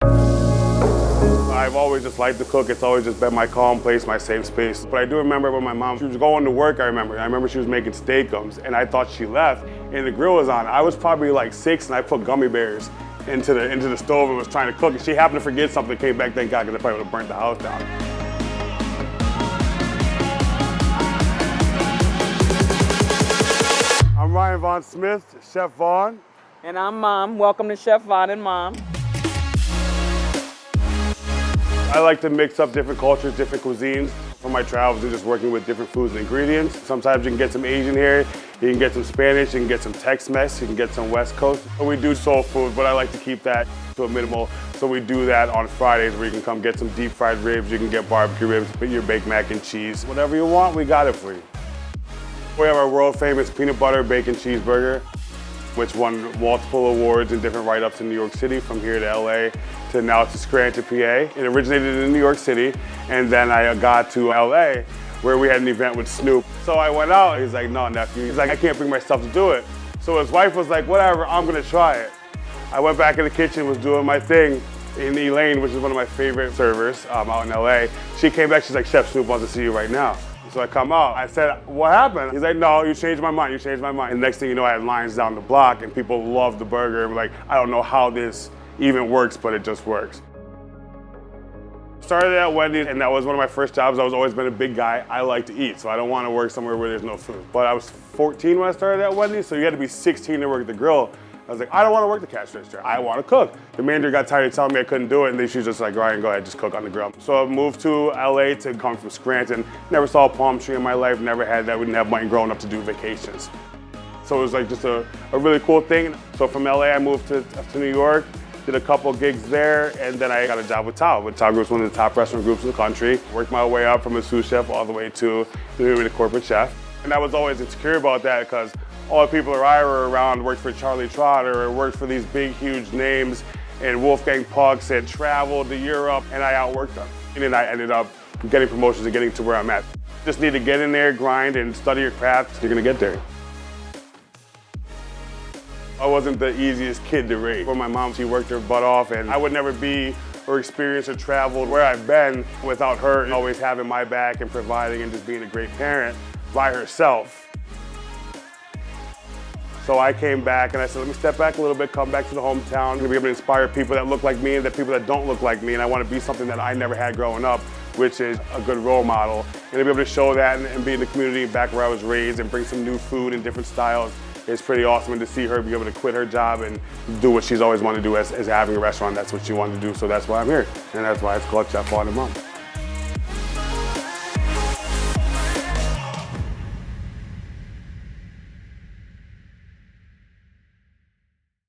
I've always just liked to cook. It's always just been my calm place, my safe space. But I do remember when my mom, she was going to work, I remember she was making steakums and I thought she left and the grill was on. I was probably like 6 and I put gummy bears into the stove and was trying to cook. And she happened to forget something, came back, thank God, because I probably would have burnt the house down. I'm Ryan Vaughn Smith, Chef Vaughn. And I'm Mom. Welcome to Chef Vaughn and Mom. I like to mix up different cultures, different cuisines. For my travels, and just working with different foods and ingredients. Sometimes you can get some Asian here, you can get some Spanish, you can get some Tex-Mex, you can get some West Coast. We do soul food, but I like to keep that to a minimal. So we do that on Fridays where you can come get some deep fried ribs, you can get barbecue ribs, put your baked mac and cheese. Whatever you want, we got it for you. We have our world famous peanut butter bacon cheeseburger, which won multiple awards and different write-ups in New York City, from here to LA to now to Scranton, PA. It originated in New York City, and then I got to LA where we had an event with Snoop. So I went out, he's like, no, nephew. He's like, I can't bring myself to do it. So his wife was like, whatever, I'm gonna try it. I went back in the kitchen, was doing my thing, and Elaine, which is one of my favorite servers out in LA, she came back, she's like, Chef Snoop wants to see you right now. So I come out, I said, what happened? He's like, no, you changed my mind, you changed my mind. And next thing you know, I had lines down the block and people loved the burger. And like, I don't know how this even works, but it just works. Started at Wendy's, and that was one of my first jobs. I've always been a big guy. I like to eat, so I don't want to work somewhere where there's no food. But I was 14 when I started at Wendy's, so you had to be 16 to work the grill. I was like, I don't want to work the cash register. I want to cook. The manager got tired of telling me I couldn't do it, and then she was just like, Ryan, go ahead, just cook on the grill. So I moved to LA to come from Scranton. Never saw a palm tree in my life, never had that. We didn't have money growing up to do vacations. So it was like just a really cool thing. So from LA, I moved to New York, did a couple gigs there, and then I got a job with Tao. Tao Group's one of the top restaurant groups in the country. Worked my way up from a sous chef all the way to the corporate chef. And I was always insecure about that because all the people that I were around worked for Charlie Trotter or worked for these big, huge names, and Wolfgang Pucks, and traveled to Europe, and I outworked them. And then I ended up getting promotions and getting to where I'm at. Just need to get in there, grind, and study your craft. You're gonna get there. I wasn't the easiest kid to raise. For my mom, she worked her butt off, and I would never be or experience or travel where I've been without her always having my back and providing and just being a great parent by herself. So I came back and I said, let me step back a little bit, come back to the hometown. I'm gonna be able to inspire people that look like me and the people that don't look like me. And I want to be something that I never had growing up, which is a good role model. And to be able to show that and be in the community back where I was raised and bring some new food and different styles is pretty awesome. And to see her be able to quit her job and do what she's always wanted to do as having a restaurant, that's what she wanted to do. So that's why I'm here. And that's why it's called Chef Vaughn and Mom.